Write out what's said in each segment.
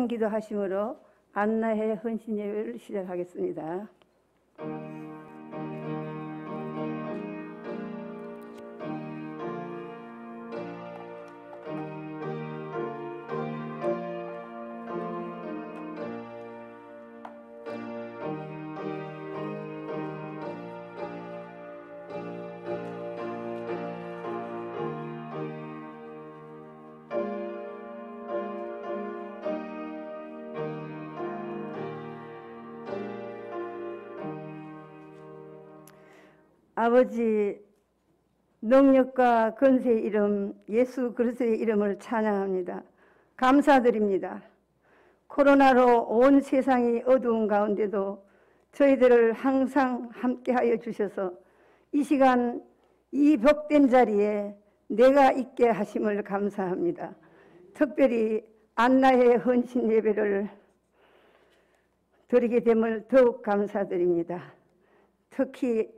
찬송기도 하심으로 안나의 헌신 예배를 시작하겠습니다. 아버지, 능력과 권세의 이름 예수 그리스도의 이름을 찬양합니다. 감사드립니다. 코로나로 온 세상이 어두운 가운데도 저희들을 항상 함께하여 주셔서 이 시간 이 복된 자리에 내가 있게 하심을 감사합니다. 특별히 안나의 헌신 예배를 드리게 됨을 더욱 감사드립니다. 특히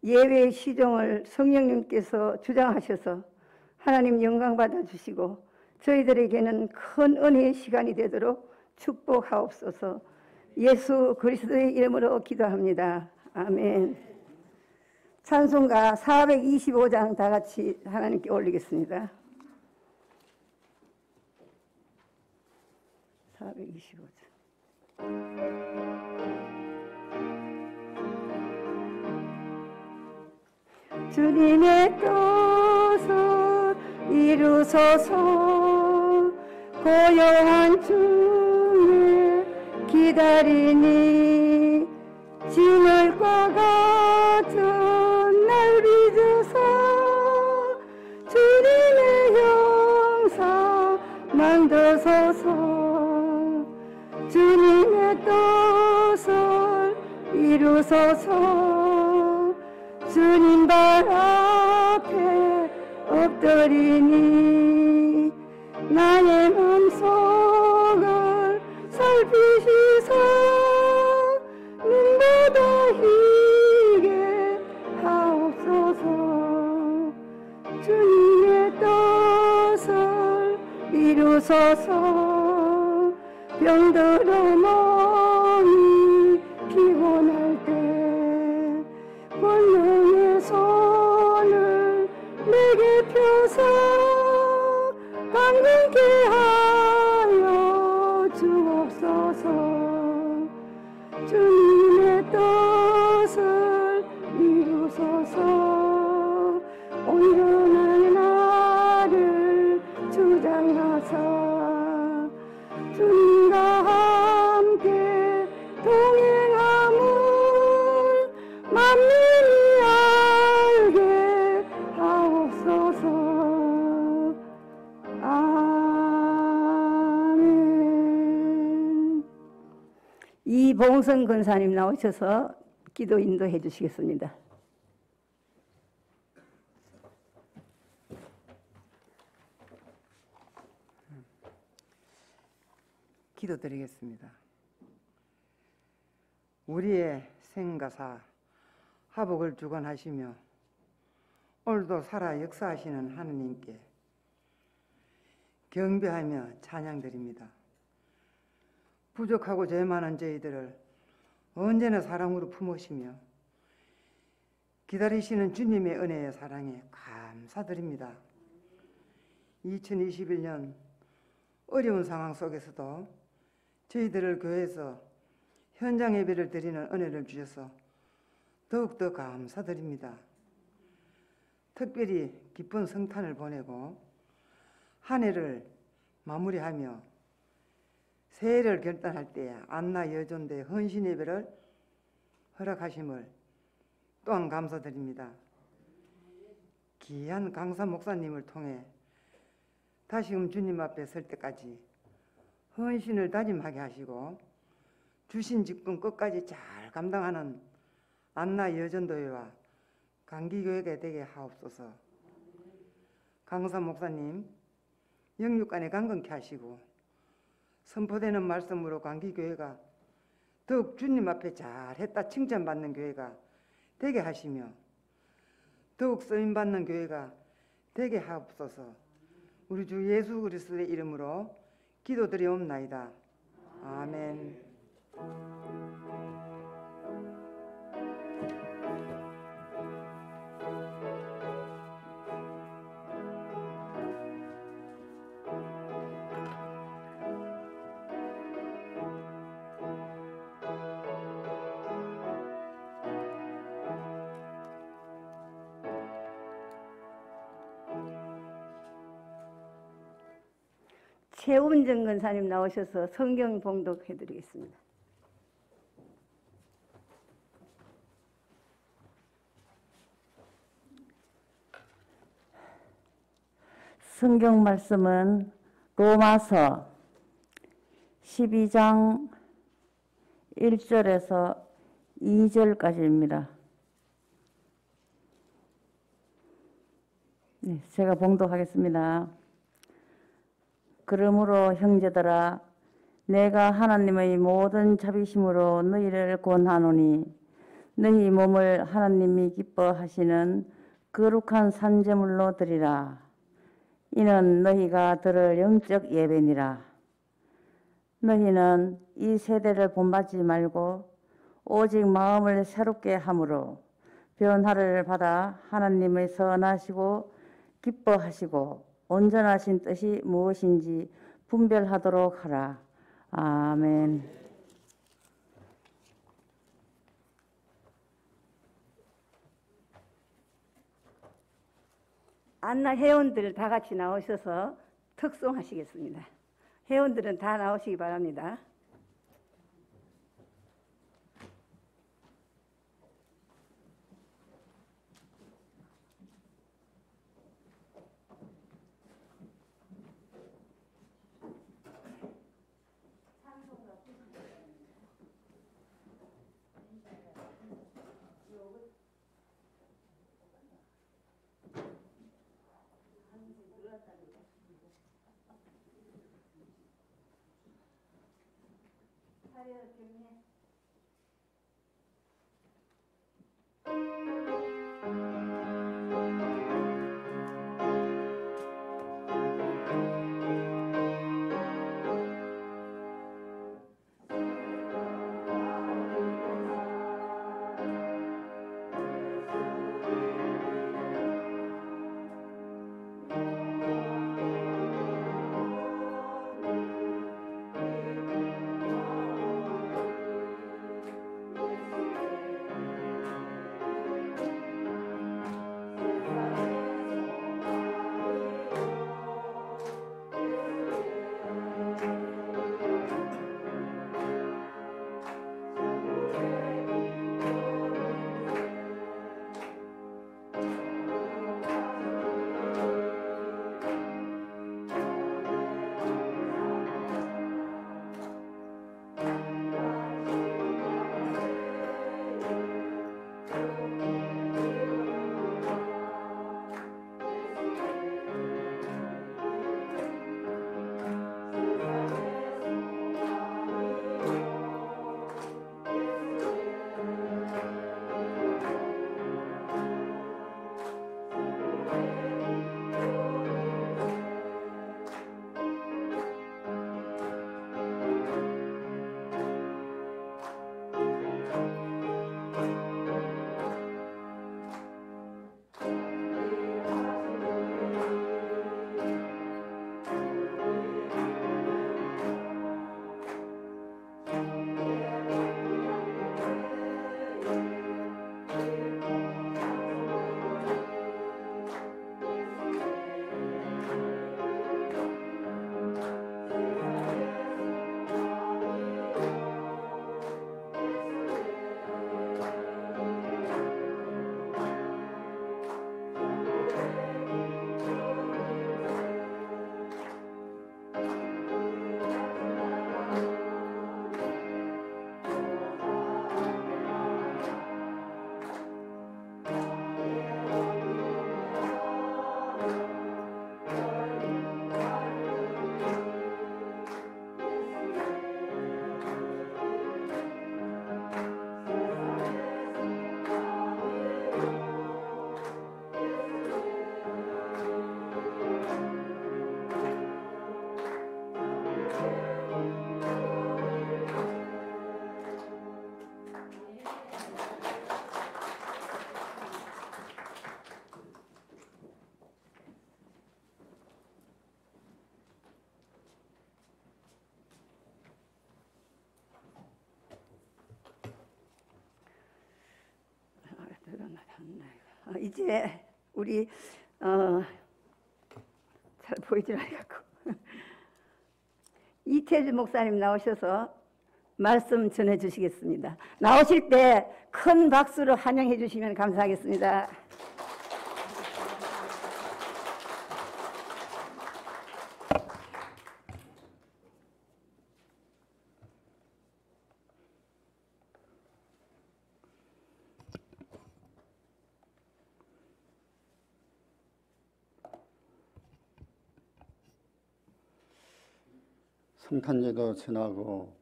예외 시종을 성령님께서 주장하셔서 하나님 영광 받아주시고 저희들에게는 큰 은혜의 시간이 되도록 축복하옵소서. 예수 그리스도의 이름으로 기도합니다. 아멘. 찬송가 425장 다 같이 하나님께 올리겠습니다. 425장. 주님의 뜻을 이루소서. 고요한 중에 기다리니 진흙과 같은 날 빚으사 주님의 형상 만드소서. 주님의 뜻을 이루소서. 주님 발 앞에 엎드리니 나의 마음속을 살피시사 눈보다 희게 하옵소서. 주님의 뜻을 이루소서. 병들어 몸이 피곤할 때 권능의 손을 내게 펴서 강건케 하여 주옵소서. 주님의 뜻을 이루소서. 온전한 나를 주장하사 주님과 함께 동행함을 만민이 알게 하옵소서. 아멘. 이봉선 권사님 나오셔서 기도 인도해 주시겠습니다. 기도드리겠습니다. 우리의 생가사 화복을 주관하시며 오늘도 살아 역사하시는 하느님께 경배하며 찬양드립니다. 부족하고 죄 많은 저희들을 언제나 사랑으로 품으시며 기다리시는 주님의 은혜의 사랑에 감사드립니다. 2021년 어려운 상황 속에서도 저희들을 교회에서 현장 예배를 드리는 은혜를 주셔서 더욱더 감사드립니다. 특별히 기쁜 성탄을 보내고 한 해를 마무리하며 새해를 결단할 때 안나 여전대 헌신 예배를 허락하심을 또한 감사드립니다. 귀한 강사 목사님을 통해 다시금 주님 앞에 설 때까지 헌신을 다짐하게 하시고 주신 직분 끝까지 잘 감당하는 안나 여전도회와 강기교회가 되게 하옵소서. 강사 목사님 영육간에 강건케 하시고 선포되는 말씀으로 강기교회가 더욱 주님 앞에 잘했다 칭찬받는 교회가 되게 하시며 더욱 쓰임받는 교회가 되게 하옵소서. 우리 주 예수 그리스도의 이름으로 기도드리옵나이다. 아멘. 최운정 권사님 나오셔서 성경 봉독해 드리겠습니다. 성경 말씀은 로마서 12장 1절에서 2절까지입니다. 네, 제가 봉독하겠습니다. 그러므로 형제들아 내가 하나님의 모든 자비심으로 너희를 권하노니 너희 몸을 하나님이 기뻐하시는 거룩한 산제물로 드리라. 이는 너희가 들을 영적 예배니라. 너희는 이 세대를 본받지 말고 오직 마음을 새롭게 함으로 변화를 받아 하나님의 선하시고 기뻐하시고 온전하신 뜻이 무엇인지 분별하도록 하라. 아멘. 안나 회원들 다 같이 나오셔서 특송하시겠습니다. 회원들은 다 나오시기 바랍니다. 이제 우리 잘 보이질 않고 이태주 목사님 나오셔서 말씀 전해 주시겠습니다. 나오실 때 큰 박수로 환영해 주시면 감사하겠습니다. 성탄절도 지나고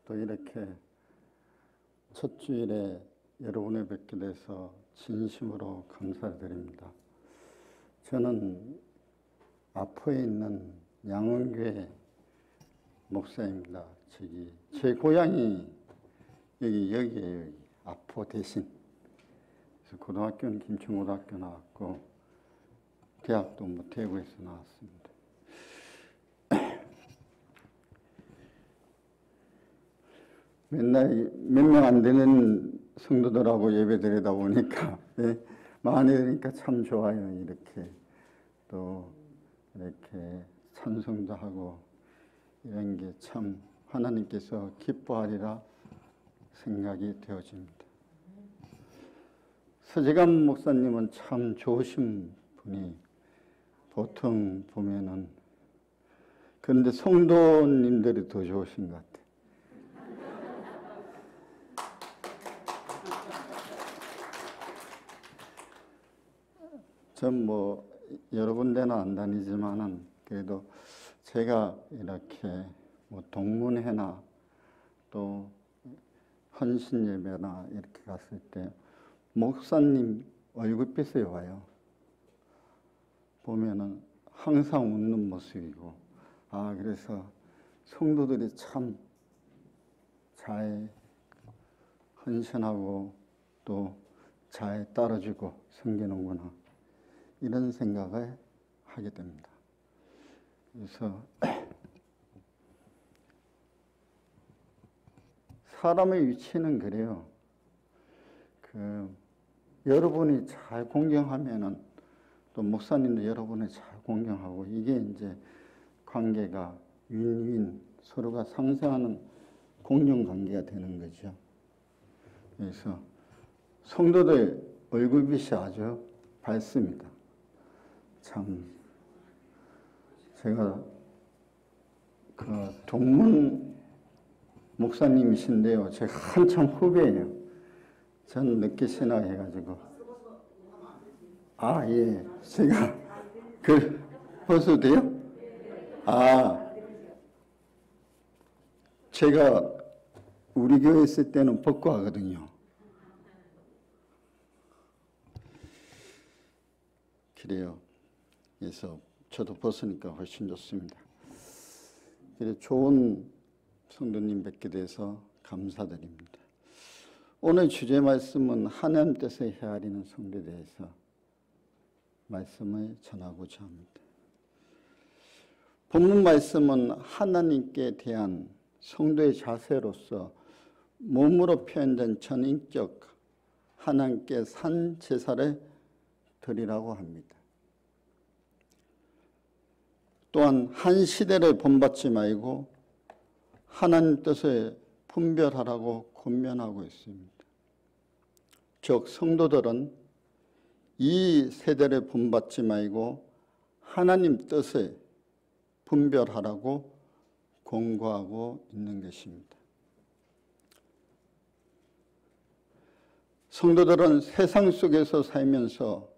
또 이렇게 첫 주일에 여러분을 뵙게 돼서 진심으로 감사드립니다. 저는 아포에 있는 양원교회 목사입니다. 제 고향이 여기에요. 여기 아포 대신. 그래서 고등학교는 김천고등학교 나왔고 대학도 대구에서 나왔습니다. 맨날 몇 명 안 되는 성도들하고 예배 드리다 보니까 많이 드니까 참 좋아요. 이렇게 또 이렇게 찬송도 하고 이런 게 참 하나님께서 기뻐하리라 생각이 되어집니다. 서재감 목사님은 참 좋으신 분이 보통 보면은 그런데 성도님들이 더 좋으신 것 같아요. 전 여러 군데는 안 다니지만은 그래도 제가 이렇게 동문회나 또 헌신 예배나 이렇게 갔을 때 목사님 얼굴빛이 와요. 보면은 항상 웃는 모습이고, 그래서 성도들이 참 잘 헌신하고 또 잘 따라주고 섬기는구나. 이런 생각을 하게 됩니다. 그래서 사람의 위치는 그래요. 여러분이 잘 공경하면은 또 목사님도 여러분을 잘 공경하고 이게 이제 관계가 윈윈 서로가 상생하는 공용 관계가 되는 거죠. 그래서 성도들 얼굴빛이 아주 밝습니다. 참 제가 동문 목사님이신데요. 제가 한참 후배예요. 전 늦게 신학해가지고. 예. 제가 벗어도 돼요? 제가 우리 교회 있을 때는 벗고 하거든요. 그래요. 그래서 저도 벗으니까 훨씬 좋습니다. 그래 좋은 성도님 뵙게 돼서 감사드립니다. 오늘 주제 말씀은 하나님 뜻을 헤아리는 성도에 대해서 말씀을 전하고자 합니다. 본문 말씀은 하나님께 대한 성도의 자세로서 몸으로 표현된 전인격 하나님께 산 제사를 드리라고 합니다. 또한 한 시대를 본받지 말고 하나님 뜻을 분별하라고 권면하고 있습니다. 즉 성도들은 이 세대를 본받지 말고 하나님 뜻을 분별하라고 권고하고 있는 것입니다. 성도들은 세상 속에서 살면서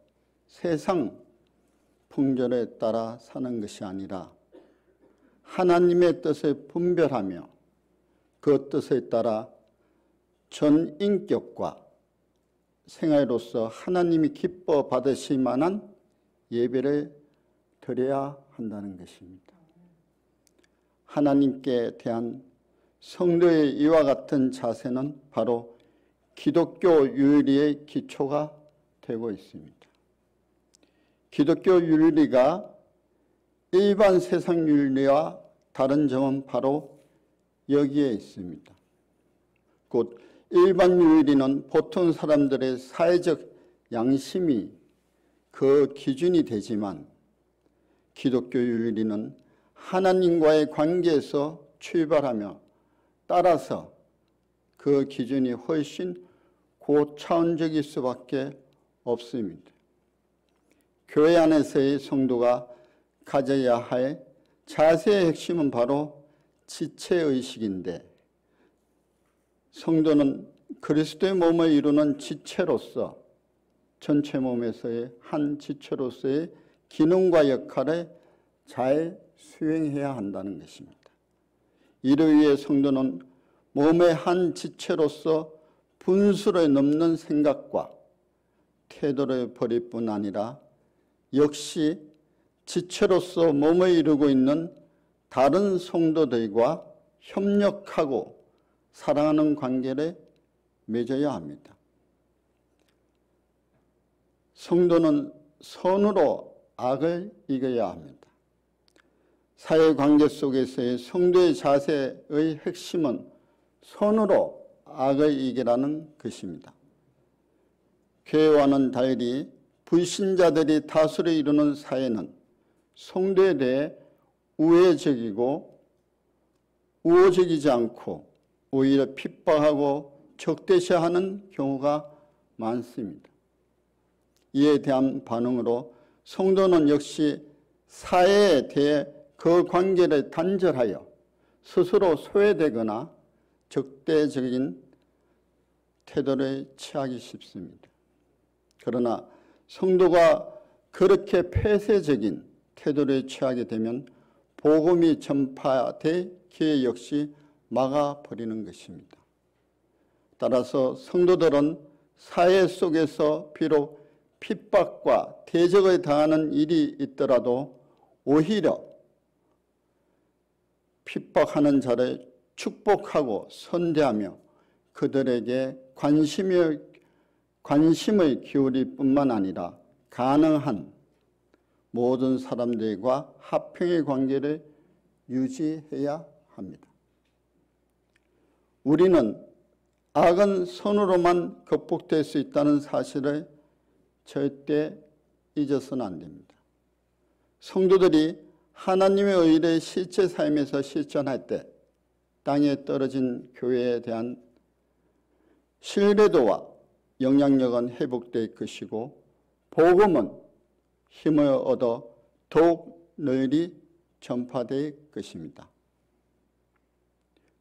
세상 풍조에 따라 사는 것이 아니라 하나님의 뜻을 분별하며 그 뜻에 따라 전 인격과 생활로서 하나님이 기뻐 받으실 만한 예배를 드려야 한다는 것입니다. 하나님께 대한 성도의 이와 같은 자세는 바로 기독교 윤리의 기초가 되고 있습니다. 기독교 윤리가 일반 세상 윤리와 다른 점은 바로 여기에 있습니다. 곧 일반 윤리는 보통 사람들의 사회적 양심이 그 기준이 되지만 기독교 윤리는 하나님과의 관계에서 출발하며 따라서 그 기준이 훨씬 고차원적일 수밖에 없습니다. 교회 안에서의 성도가 가져야 할 자세의 핵심은 바로 지체의식인데, 성도는 그리스도의 몸을 이루는 지체로서 전체 몸에서의 한 지체로서의 기능과 역할을 잘 수행해야 한다는 것입니다. 이를 위해 성도는 몸의 한 지체로서 분수를 넘는 생각과 태도를 버릴 뿐 아니라 역시 지체로서 몸을 이루고 있는 다른 성도들과 협력하고 사랑하는 관계를 맺어야 합니다. 성도는 선으로 악을 이겨야 합니다. 사회관계 속에서의 성도의 자세의 핵심은 선으로 악을 이기라는 것입니다. 교회와는 달리 불신자들이 다수를 이루는 사회는 성도에 대해 우회적이고 우호적이지 않고 오히려 핍박하고 적대시하는 경우가 많습니다. 이에 대한 반응으로 성도는 역시 사회에 대해 그 관계를 단절하여 스스로 소외되거나 적대적인 태도를 취하기 쉽습니다. 그러나 성도가 그렇게 폐쇄적인 태도를 취하게 되면 복음이 전파될 기회 역시 막아버리는 것입니다. 따라서 성도들은 사회 속에서 비록 핍박과 대적을 당하는 일이 있더라도 오히려 핍박하는 자를 축복하고 선대하며 그들에게 관심을 기울일 뿐만 아니라 가능한 모든 사람들과 화평의 관계를 유지해야 합니다. 우리는 악은 선으로만 극복될 수 있다는 사실을 절대 잊어서는 안 됩니다. 성도들이 하나님의 의를 실제 삶에서 실천할 때 땅에 떨어진 교회에 대한 신뢰도와 영향력은 회복될 것이고 복음은 힘을 얻어 더욱 널리 전파될 것입니다.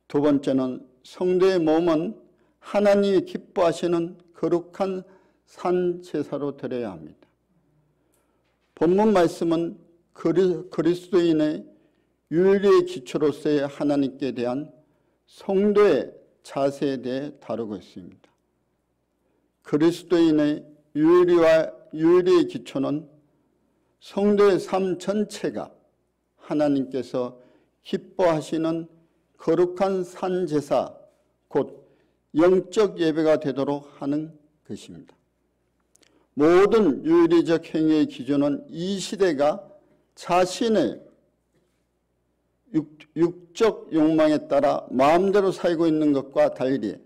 두 번째는 성도의 몸은 하나님이 기뻐하시는 거룩한 산 제사로 드려야 합니다. 본문 말씀은 그리스도인의 윤리의 기초로서의 하나님께 대한 성도의 자세에 대해 다루고 있습니다. 그리스도인의 윤리의 기초는 성도의 삶 전체가 하나님께서 기뻐하시는 거룩한 산 제사, 곧 영적 예배가 되도록 하는 것입니다. 모든 윤리적 행위의 기준은 이 시대가 자신의 육적 욕망에 따라 마음대로 살고 있는 것과 달리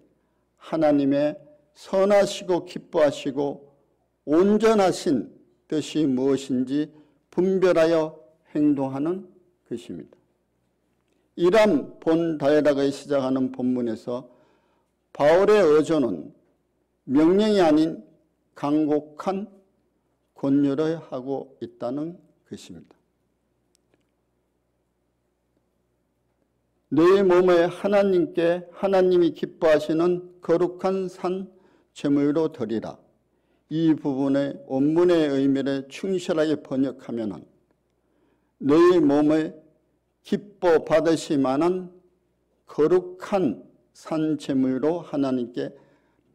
하나님의 선하시고 기뻐하시고 온전하신 뜻이 무엇인지 분별하여 행동하는 것입니다. 이러한 본다이락을 시작하는 본문에서 바울의 어조는 명령이 아닌 간곡한 권유를 하고 있다는 것입니다. 너희 몸을 하나님께 하나님이 기뻐하시는 거룩한 산 제물로 드리라. 이 부분의 원문의 의미를 충실하게 번역하면 너희 몸을 기뻐 받으실 만한 거룩한 산 제물로 하나님께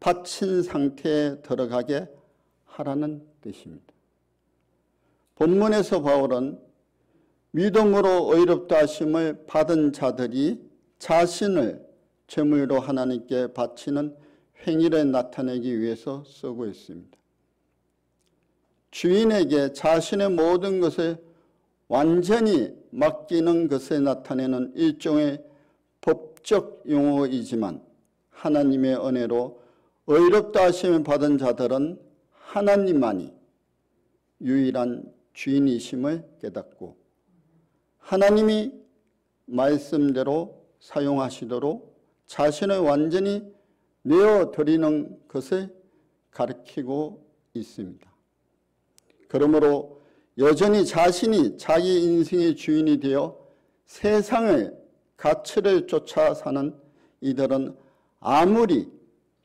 바친 상태에 들어가게 하라는 뜻입니다. 본문에서 바울은 믿음으로 의롭다 하심을 받은 자들이 자신을 제물로 하나님께 바치는 행위를 나타내기 위해서 쓰고 있습니다. 주인에게 자신의 모든 것을 완전히 맡기는 것을 나타내는 일종의 법적 용어이지만 하나님의 은혜로 의롭다 하심을 받은 자들은 하나님만이 유일한 주인이심을 깨닫고 하나님이 말씀대로 사용하시도록 자신을 완전히 내어드리는 것을 가르치고 있습니다. 그러므로 여전히 자신이 자기 인생의 주인이 되어 세상의 가치를 쫓아 사는 이들은 아무리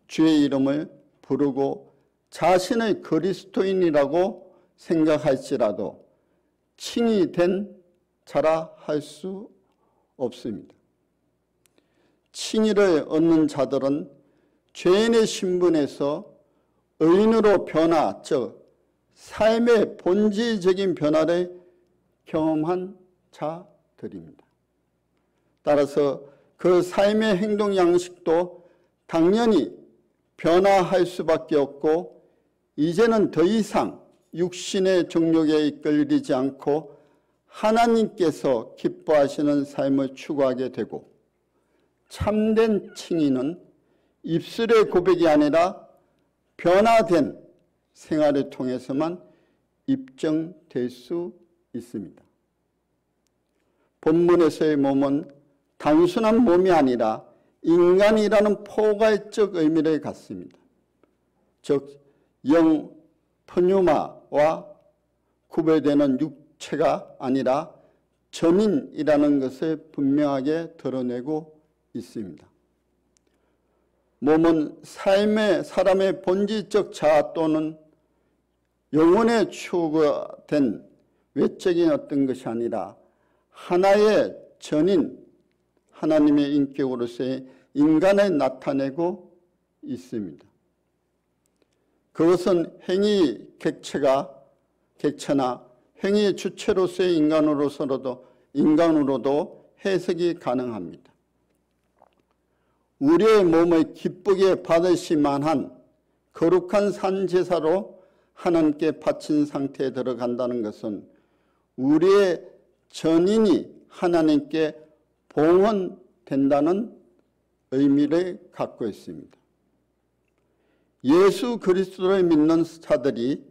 주의 이름을 부르고 자신의 그리스도인이라고 생각할지라도 칭이 된 자라 할 수 없습니다. 칭의를 얻는 자들은 죄인의 신분에서 의인으로 변화, 즉 삶의 본질적인 변화를 경험한 자들입니다. 따라서 그 삶의 행동 양식도 당연히 변화할 수밖에 없고 이제는 더 이상 육신의 정욕에 이끌리지 않고 하나님께서 기뻐하시는 삶을 추구하게 되고 참된 칭의는 입술의 고백이 아니라 변화된 생활을 통해서만 입증될 수 있습니다. 본문에서의 몸은 단순한 몸이 아니라 인간이라는 포괄적 의미를 갖습니다. 즉 영 푸뉴마와 구별되는 육체가 아니라 전인이라는 것을 분명하게 드러내고 있습니다. 몸은 사람의 본질적 자아 또는 영혼의 추구된 외적인 어떤 것이 아니라 하나의 전인, 하나님의 인격으로서의 인간을 나타내고 있습니다. 그것은 행위 객체나 행위의 주체로서의 인간으로도 해석이 가능합니다. 우리의 몸을 기쁘게 받으실 만한 거룩한 산제사로 하나님께 바친 상태에 들어간다는 것은 우리의 전인이 하나님께 봉헌된다는 의미를 갖고 있습니다. 예수 그리스도를 믿는 자들이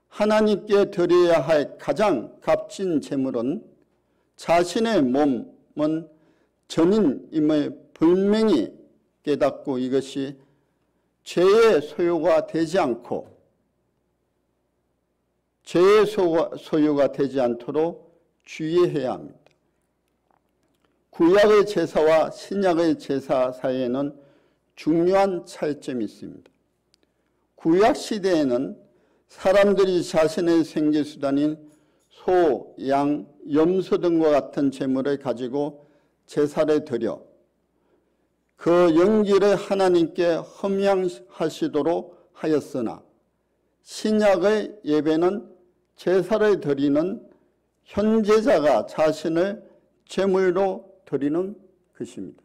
하나님께 드려야 할 가장 값진 제물은 자신의 몸은 전인임을 분명히 깨닫고 이것이 죄의 소유가 되지 않고 죄의 소유가 되지 않도록 주의해야 합니다. 구약의 제사와 신약의 제사 사이에는 중요한 차이점이 있습니다. 구약 시대에는 사람들이 자신의 생계수단인 소, 양, 염소 등과 같은 제물을 가지고 제사를 드려 그 연기를 하나님께 흠양하시도록 하였으나 신약의 예배는 제사를 드리는 현제자가 자신을 제물로 드리는 것입니다.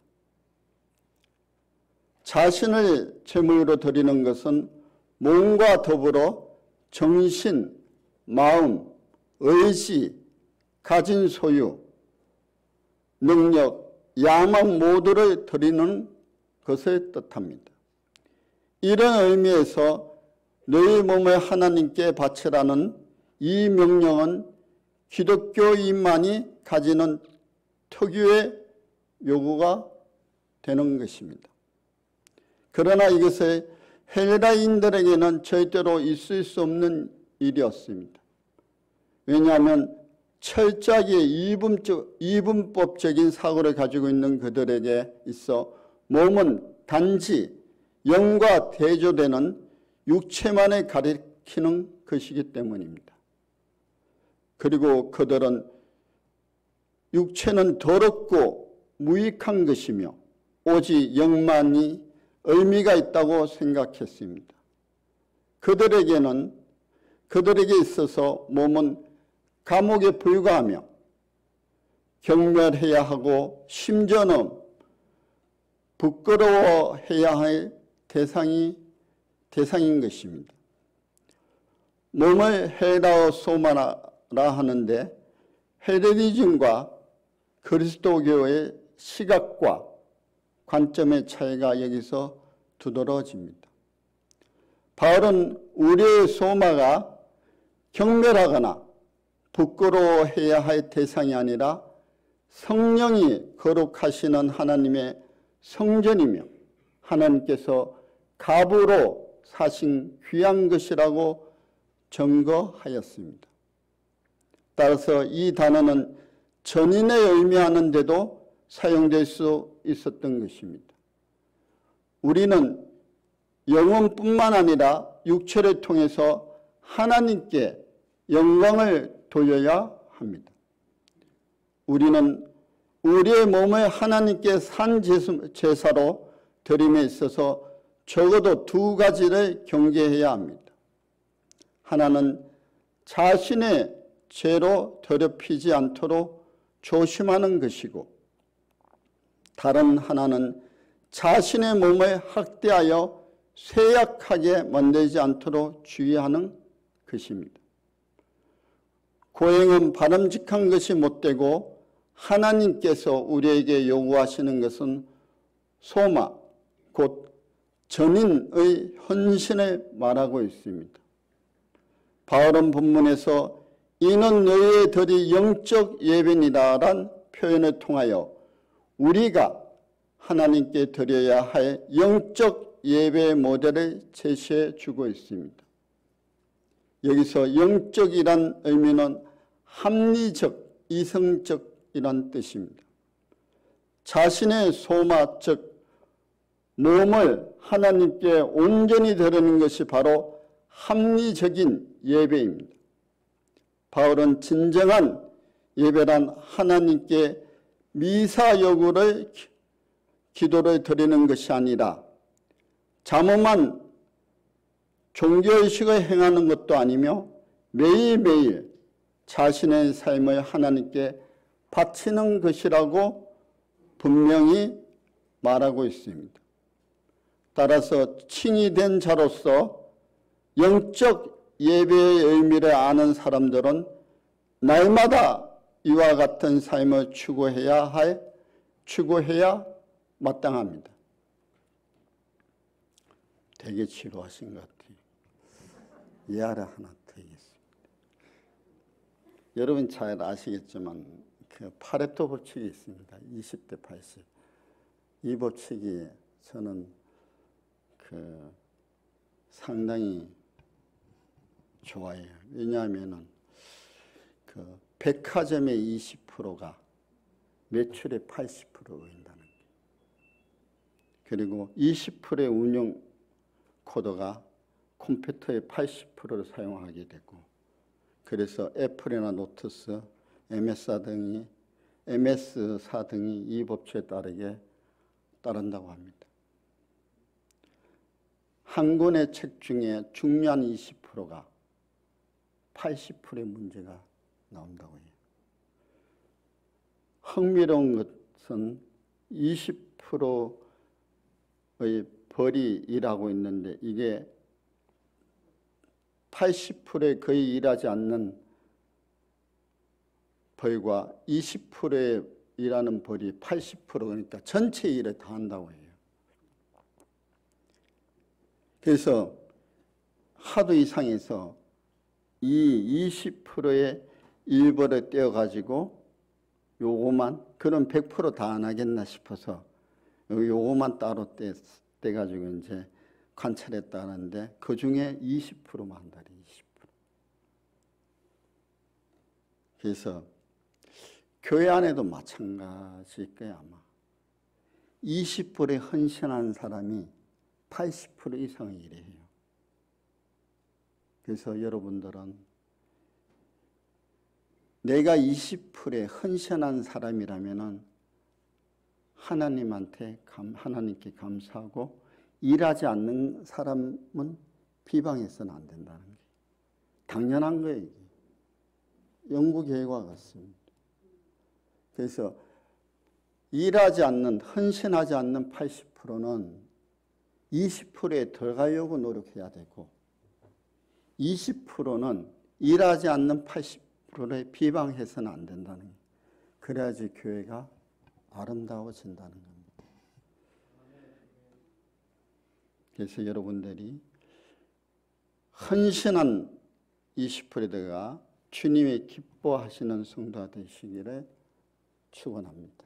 자신을 제물로 드리는 것은 몸과 더불어 정신, 마음, 의지, 가진 소유, 능력, 야망 모두를 드리는 것을 뜻합니다. 이런 의미에서 너희 몸을 하나님께 바치라는 이 명령은 기독교인만이 가지는 특유의 요구가 되는 것입니다. 그러나 이것을 헬라인들에게는 절대로 있을 수 없는 일이었습니다. 왜냐하면 철저하게 이분법적인 사고를 가지고 있는 그들에게 있어 몸은 단지 영과 대조되는 육체만을 가리키는 것이기 때문입니다. 그리고 그들은 육체는 더럽고 무익한 것이며 오직 영만이 의미가 있다고 생각했습니다. 그들에게 있어서 몸은 감옥에 불과하며 경멸해야 하고 심지어는 부끄러워해야 할 대상인 것입니다. 몸을 헬라어 소마라 하는데 헬레니즘과 그리스도교의 시각과 관점의 차이가 여기서 두드러집니다. 바울은 우리의 소마가 경멸하거나 부끄러워해야 할 대상이 아니라 성령이 거룩하시는 하나님의 성전이며 하나님께서 값으로 사신 귀한 것이라고 증거하였습니다. 따라서 이 단어는 전인에 의미하는데도 사용될 수 있었던 것입니다. 우리는 영혼뿐만 아니라 육체를 통해서 하나님께 영광을 돌려야 합니다. 우리는 우리의 몸을 하나님께 산 제사로 드림에 있어서 적어도 두 가지를 경계해야 합니다. 하나는 자신의 죄로 더럽히지 않도록 조심하는 것이고, 다른 하나는 자신의 몸을 학대하여 쇠약하게 만들지 않도록 주의하는 것입니다. 고행은 바람직한 것이 못되고 하나님께서 우리에게 요구하시는 것은 소마, 곧 전인의 헌신을 말하고 있습니다. 바울은 본문에서 이는 너희의 덜이 영적 예배니다라는 표현을 통하여 우리가 하나님께 드려야 할 영적 예배의 모델을 제시해 주고 있습니다. 여기서 영적이란 의미는 합리적, 이성적이란 뜻입니다. 자신의 소마, 즉 몸을 하나님께 온전히 드리는 것이 바로 합리적인 예배입니다. 바울은 진정한 예배란 하나님께 미사여구를 기도를 드리는 것이 아니라 잠엄한 종교의식을 행하는 것도 아니며 매일매일 자신의 삶을 하나님께 바치는 것이라고 분명히 말하고 있습니다. 따라서 칭이 된 자로서 영적 예배의 의미를 아는 사람들은 날마다 이와 같은 삶을 추구해야 마땅합니다. 되게 지루하신 것 같아요. 예화를 하나 드리겠습니다. 여러분 잘 아시겠지만 그 파레토 법칙이 있습니다. 20대 80. 이 법칙이 저는 상당히 좋아해요. 왜냐하면은 백화점의 20%가 매출의 80%를 의한다는 거예요. 그리고 20%의 운영 코드가 컴퓨터의 80%를 사용하게 되고, 그래서 애플이나 노트스, MS사 등이 이 법칙에 따른다고 합니다. 한 권의 책 중에 중요한 20%가 80%의 문제가 나온다고 해요. 흥미로운 것은 20%의 벌이 일하고 있는데 이게 80%에 거의 일하지 않는 벌과 20%에 일하는 벌이 80% 그러니까 전체 일을 다 한다고 해요. 그래서 하도 이상해서 이 20%의 일벌을 떼어가지고 요거만, 그럼 100% 다 안 하겠나 싶어서 요거만 따로 떼가지고 이제 관찰했다는데 그 중에 20%만 한다리 20%. 그래서 교회 안에도 마찬가지일 거예요, 아마. 20%에 헌신한 사람이 80% 이상의 일을 해요. 그래서 여러분들은 내가 20%에 헌신한 사람이라면은 하나님께 감사하고 일하지 않는 사람은 비방해서는 안 된다는 게 당연한 거예요. 이게. 영국 결과 같습니다. 그래서 일하지 않는, 헌신하지 않는 80%는 20%에 들어가려고 노력해야 되고 20%는 일하지 않는 80%를 비방해서는 안 된다는 거예요. 그래야지 교회가 아름다워진다는 겁니다. 그래서 여러분들이 헌신한 20%가 주님이 기뻐하시는 성도가 되시기를 축원합니다.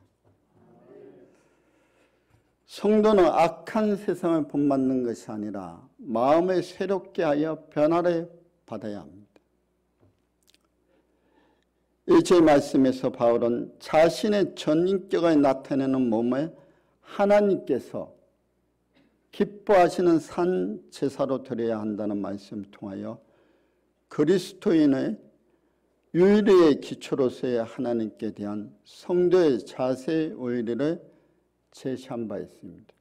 성도는 악한 세상을 본받는 것이 아니라 마음을 새롭게 하여 변화를 받아야 합니다. 1절 말씀에서 바울은 자신의 전인격을 나타내는 몸을 하나님께서 기뻐하시는 산 제사로 드려야 한다는 말씀을 통하여 그리스도인의 윤리의 기초로서의 하나님께 대한 성도의 자세의 원리를 제시한 바 있습니다.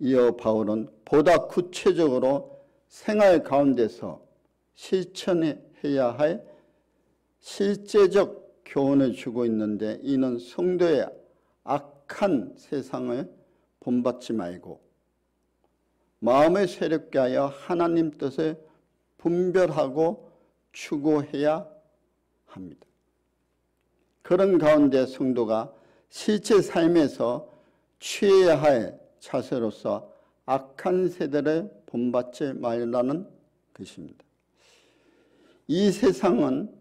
이어 바울은 보다 구체적으로 생활 가운데서 실천해야 할 실제적 교훈을 주고 있는데, 이는 성도의 악한 세상을 본받지 말고 마음을 새롭게 하여 하나님 뜻을 분별하고 추구해야 합니다. 그런 가운데 성도가 실제 삶에서 취해야 할 자세로서 악한 세대를 본받지 말라는 것입니다. 이 세상은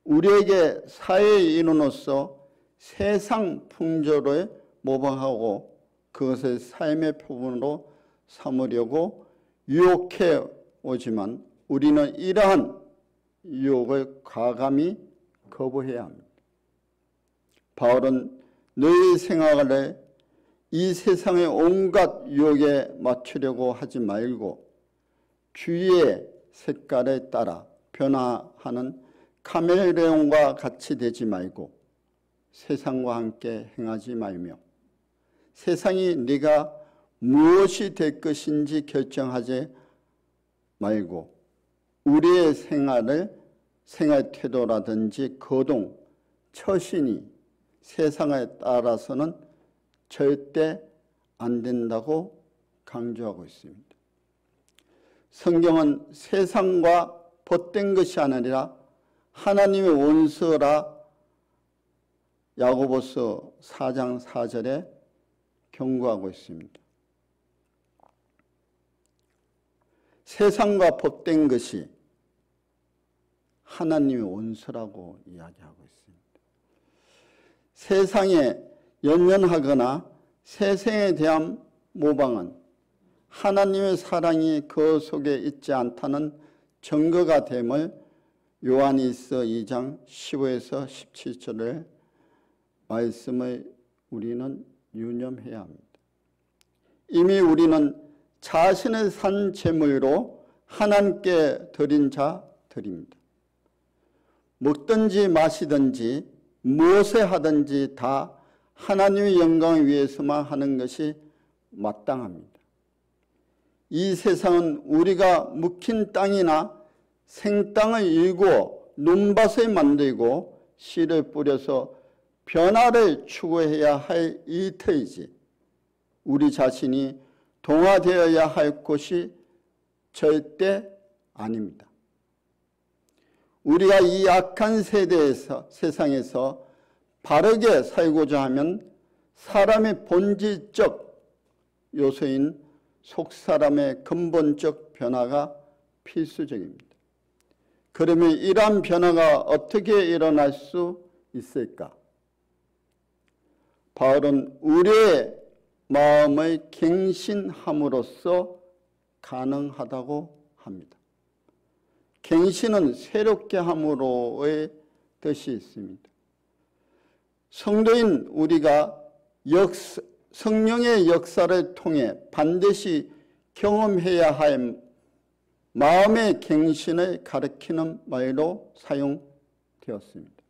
우리에게 사회의 일원으로서 세상 풍조를 모방하고 그것을 삶의 표본으로 삼으려고 유혹해 오지만 우리는 이러한 유혹을 과감히 거부해야 합니다. 바울은 너희 생활을 이 세상의 온갖 유혹에 맞추려고 하지 말고 주위의 색깔에 따라 변화하는 카멜레온과 같이 되지 말고 세상과 함께 행하지 말며 세상이 네가 무엇이 될 것인지 결정하지 말고 우리의 생활 태도라든지 거동, 처신이 세상에 따라서는 절대 안 된다고 강조하고 있습니다. 성경은 세상과 벗된 것이 아니라 하나님의 원수라 야고보서 4장 4절에 경고하고 있습니다. 세상과 벗된 것이 하나님의 원수라고 이야기하고 있습니다. 세상에 연연하거나 세상에 대한 모방은 하나님의 사랑이 그 속에 있지 않다는 증거가 됨을 요한일서 2장 15에서 17절의 말씀을 우리는 유념해야 합니다. 이미 우리는 자신의 산 제물로 하나님께 드린 자들입니다. 먹든지 마시든지 무엇을 하든지 다 하나님의 영광을 위해서만 하는 것이 마땅합니다. 이 세상은 우리가 묵힌 땅이나 생땅을 일구어 논밭을 만들고 씨를 뿌려서 변화를 추구해야 할 일터이지 우리 자신이 동화되어야 할 곳이 절대 아닙니다. 우리가 이 악한 세상에서 바르게 살고자 하면 사람의 본질적 요소인 속사람의 근본적 변화가 필수적입니다. 그러면 이러한 변화가 어떻게 일어날 수 있을까? 바울은 우리의 마음을 갱신함으로써 가능하다고 합니다. 갱신은 새롭게 함으로의 뜻이 있습니다. 성도인 우리가 성령의 역사를 통해 반드시 경험해야 할 마음의 갱신을 가리키는 말로 사용되었습니다.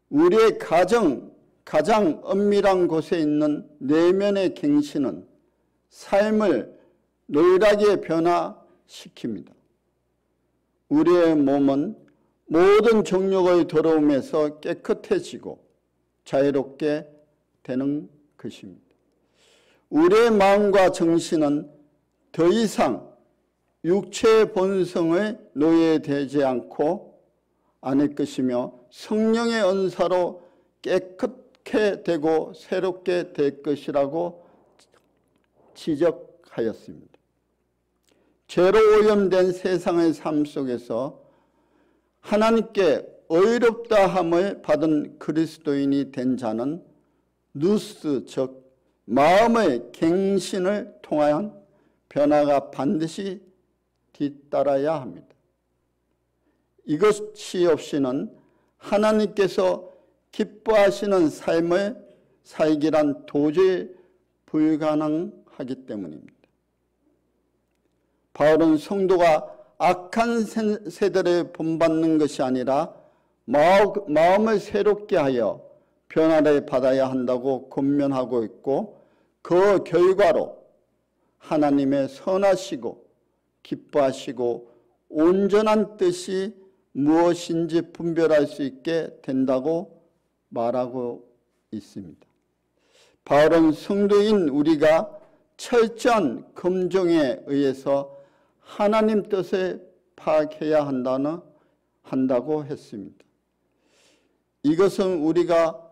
우리의 가장 엄밀한 곳에 있는 내면의 갱신은 삶을 노랗게 변화시킵니다. 우리의 몸은 모든 정욕의 더러움에서 깨끗해지고 자유롭게 되는 것입니다. 우리의 마음과 정신은 더 이상 육체의 본성의 노예되지 않고 않을 것이며 성령의 은사로 깨끗게 되고 새롭게 될 것이라고 지적하였습니다. 죄로 오염된 세상의 삶 속에서 하나님께 의롭다 함을 받은 그리스도인이 된 자는 누스, 즉 마음의 갱신을 통한 변화가 반드시 뒤따라야 합니다. 이것이 없이는 하나님께서 기뻐하시는 삶을 살기란 도저히 불가능하기 때문입니다. 바울은 성도가 악한 세대를 본받는 것이 아니라 마음을 새롭게 하여 변화를 받아야 한다고 권면하고 있고, 그 결과로 하나님의 선하시고 기뻐하시고 온전한 뜻이 무엇인지 분별할 수 있게 된다고 말하고 있습니다. 바울은 성도인 우리가 철저한 검증에 의해서 하나님 뜻을 파악해야 한다고 했습니다. 이것은 우리가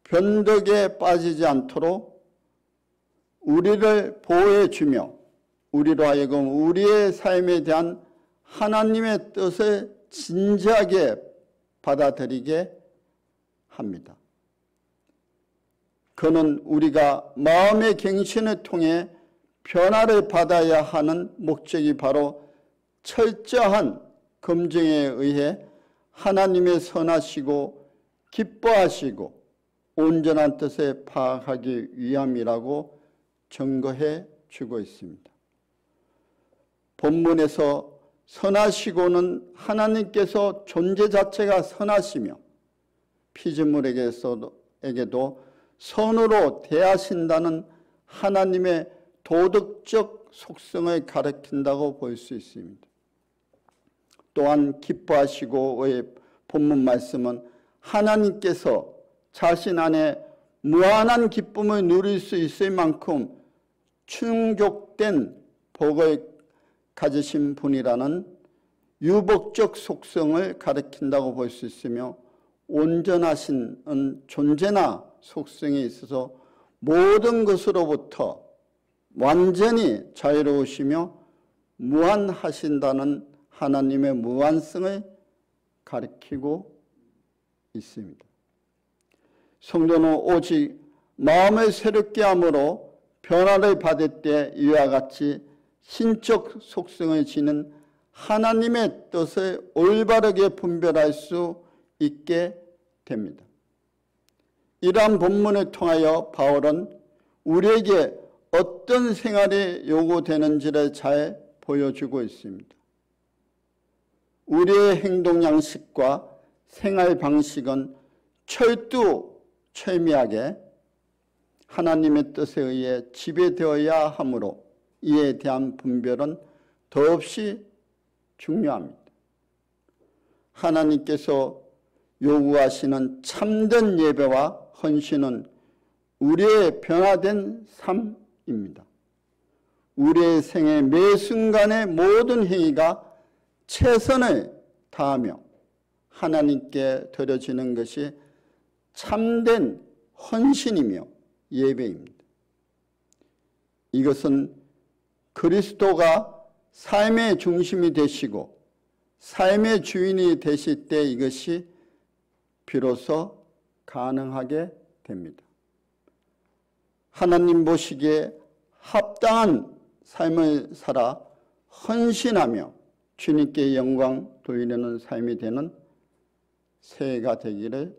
변덕에 빠지지 않도록 우리를 보호해 주며 우리로 하여금 우리의 삶에 대한 하나님의 뜻을 진지하게 받아들이게 합니다. 그는 우리가 마음의 갱신을 통해 변화를 받아야 하는 목적이 바로 철저한 검증에 의해 하나님의 선하시고 기뻐하시고 온전한 뜻을 파악하기 위함이라고 증거해 주고 있습니다. 본문에서 선하시고는 하나님께서 존재 자체가 선하시며 피조물에게도 선으로 대하신다는 하나님의 도덕적 속성을 가리킨다고 볼 수 있습니다. 또한 기뻐하시고의 본문 말씀은 하나님께서 자신 안에 무한한 기쁨을 누릴 수 있을 만큼 충족된 복을 가지신 분이라는 유복적 속성을 가리킨다고 볼 수 있으며, 온전하신 존재나 속성이 있어서 모든 것으로부터 완전히 자유로우시며 무한하신다는 하나님의 무한성을 가리키고 있습니다. 성도는 오직 마음을 새롭게 함으로 변화를 받을 때 이와 같이 신적 속성을 지닌 하나님의 뜻을 올바르게 분별할 수 있게 됩니다. 이러한 본문을 통하여 바울은 우리에게 어떤 생활이 요구되는지를 잘 보여주고 있습니다. 우리의 행동 양식과 생활 방식은 철두철미하게 하나님의 뜻에 의해 지배되어야 하므로 이에 대한 분별은 더없이 중요합니다. 하나님께서 요구하시는 참된 예배와 헌신은 우리의 변화된 삶입니다. 우리의 생애 매 순간의 모든 행위가 최선을 다하며 하나님께 드려지는 것이 참된 헌신이며 예배입니다. 이것은 그리스도가 삶의 중심이 되시고 삶의 주인이 되실 때 이것이 비로소 가능하게 됩니다. 하나님 보시기에 합당한 삶을 살아 헌신하며 주님께 영광 돌리는 삶이 되는 새해가 되기를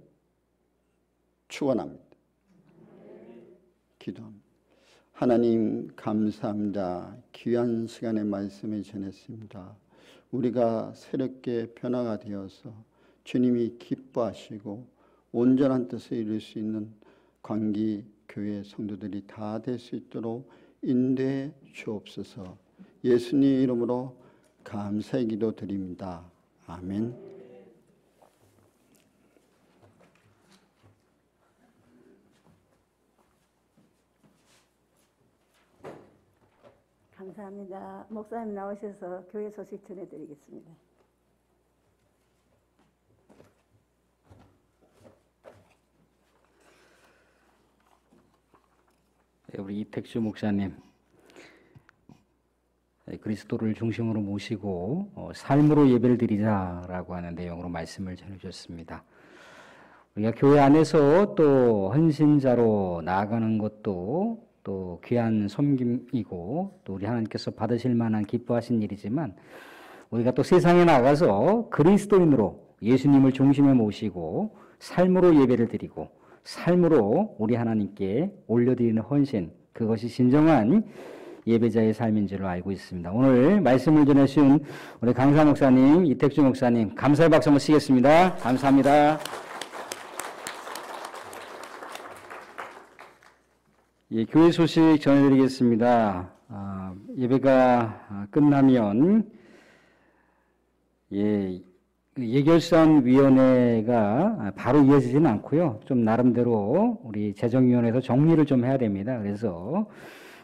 축원합니다. 기도합니다. 하나님 감사합니다. 귀한 시간에 말씀을 전했습니다. 우리가 새롭게 변화가 되어서 주님이 기뻐하시고 온전한 뜻을 이룰 수 있는 광기 교회 성도들이 다 될 수 있도록 인도해 주옵소서. 예수님 이름으로 감사의 기도 드립니다. 아멘. 감사합니다. 목사님 나오셔서 교회 소식 전해드리겠습니다. 우리 이택수 목사님, 그리스도를 중심으로 모시고 삶으로 예배를 드리자라고 하는 내용으로 말씀을 전해주셨습니다. 우리가 교회 안에서 또 헌신자로 나아가는 것도 또 귀한 섬김이고 또 우리 하나님께서 받으실 만한 기뻐하신 일이지만 우리가 또 세상에 나가서 그리스도인으로 예수님을 중심에 모시고 삶으로 예배를 드리고 삶으로 우리 하나님께 올려드리는 헌신, 그것이 진정한 예배자의 삶인 줄로 알고 있습니다. 오늘 말씀을 전해주신 우리 강사 목사님, 이택주 목사님, 감사의 박수 한번 치겠습니다. 감사합니다. 예, 교회 소식 전해드리겠습니다. 예배가 끝나면 예결산위원회가 바로 이어지지는 않고요. 좀 나름대로 우리 재정위원회에서 정리를 좀 해야 됩니다. 그래서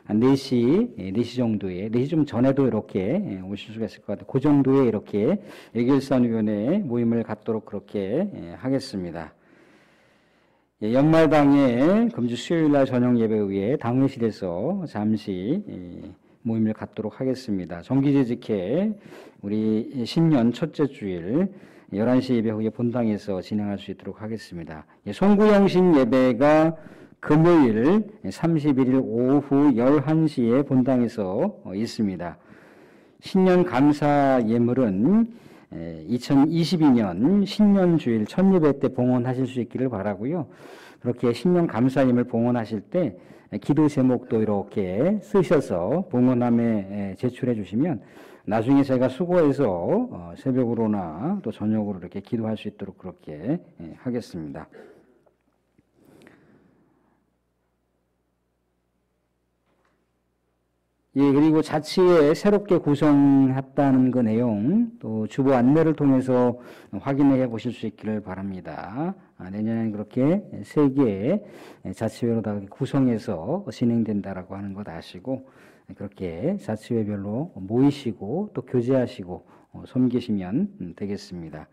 한 4시 정도에, 4시 좀 전에도 이렇게 오실 수가 있을 것 같아요. 그 정도에 이렇게 예결산위원회 모임을 갖도록 그렇게 하겠습니다. 연말당에 금주 수요일날 저녁 예배 후에 당회실에서 잠시 모임을 갖도록 하겠습니다. 정기재직회 우리 신년 첫째 주일 11시 예배 후에 본당에서 진행할 수 있도록 하겠습니다. 송구영신 예배가 금요일 31일 오후 11시에 본당에서 있습니다. 신년 감사 예물은 2022년 신년주일 첫 예배 때 봉헌하실 수 있기를 바라고요. 그렇게 신년 감사 예물 봉헌하실 때 기도 제목도 이렇게 쓰셔서 봉헌함에 제출해 주시면 나중에 제가 수고해서 새벽으로나 또 저녁으로 이렇게 기도할 수 있도록 그렇게 하겠습니다. 예, 그리고 자치에 새롭게 구성했다는 그 내용 또 주보 안내를 통해서 확인해 보실 수 있기를 바랍니다. 내년에는 그렇게 3개의 자치회로 다 구성해서 진행된다라고 하는 것 아시고 그렇게 자치회별로 모이시고 또 교제하시고 섬기시면 되겠습니다.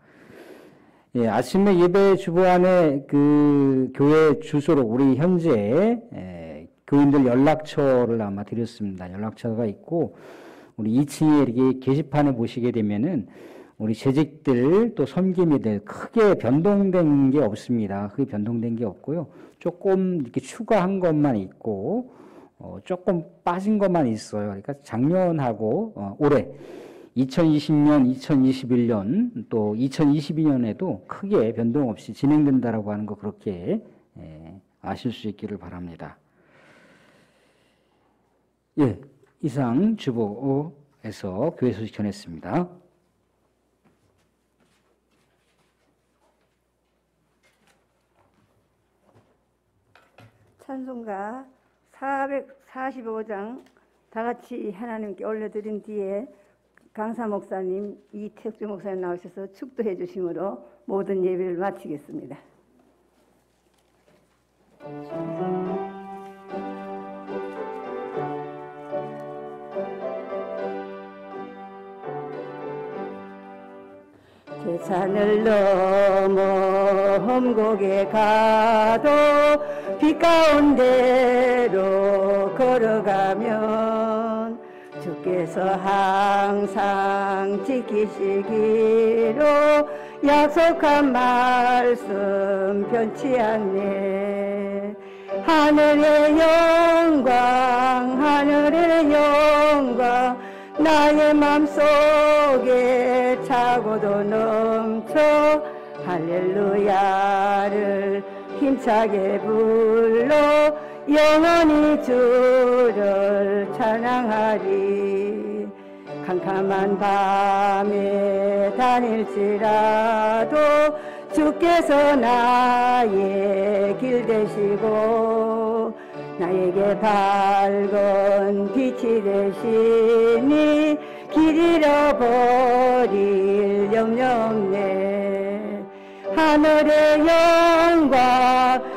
예, 아침에 예배 주보 안에 그 교회 주소로 우리 현재 교인들 연락처를 아마 드렸습니다. 연락처가 있고 우리 2층에 이렇게 게시판에 보시게 되면은 우리 재직들 또 섬김이들 크게 변동된 게 없습니다. 크게 변동된 게 없고요. 조금 이렇게 추가한 것만 있고 조금 빠진 것만 있어요. 그러니까 작년하고 올해 2020년, 2021년 또 2022년에도 크게 변동 없이 진행된다라고 하는 거 그렇게 아실 수 있기를 바랍니다. 예, 이상 주보에서 교회 소식 전했습니다. 찬송가 445장 다 같이 하나님께 올려드린 뒤에 강사 목사님, 이택주 목사님 나오셔서 축도해 주심으로 모든 예배를 마치겠습니다. 산을 넘어 험곡에 가도 빛 가운데로 걸어가면 주께서 항상 지키시기로 약속한 말씀 변치 않네. 하늘의 영광 하늘의 영광 나의 맘속에 차고도 넘쳐 할렐루야를 힘차게 불러 영원히 주를 찬양하리. 캄캄한 밤에 다닐지라도 주께서 나의 길 되시고 나에게 밝은 빛이 되시니 길 잃어버릴 염려 없네. 하늘의 영광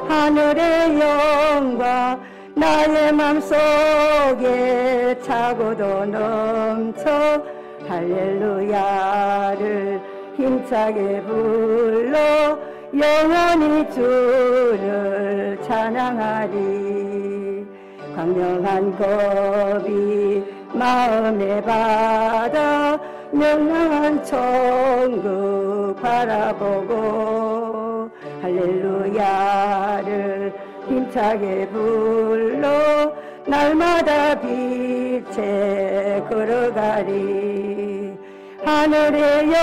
하늘의 영광 나의 맘속에 차고도 넘쳐 할렐루야를 힘차게 불러 영원히 주를 찬양하리. 광명한 겁이 마음에 받아 명랑한 천국 바라보고 할렐루야를 힘차게 불러 날마다 빛에 걸어가리. 하늘의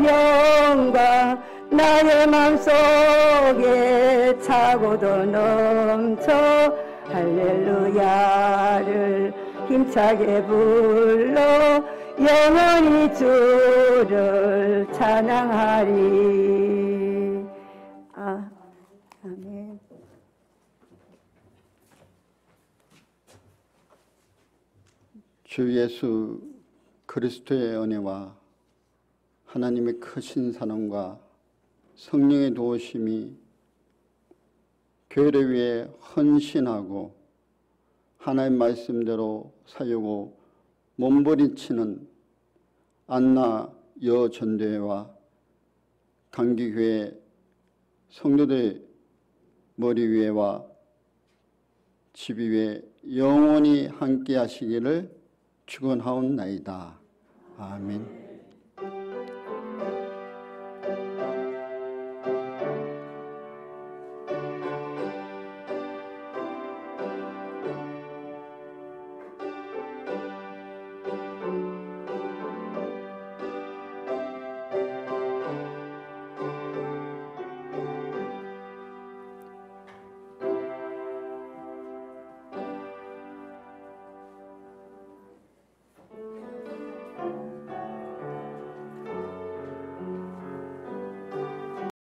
영광 나의 맘속에 차고도 넘쳐 할렐루야를 힘차게 불러 영원히 주를 찬양하리. 아멘. 주 예수 그리스도의 은혜와 하나님의 크신 사랑과 성령의 도우심이 교회를 위해 헌신하고 하나님 말씀대로 살려고 몸부림치는 안나 여전도회와 강기교회 성도들 머리 위에와 집 위에 영원히 함께 하시기를 축원하옵나이다. 아멘.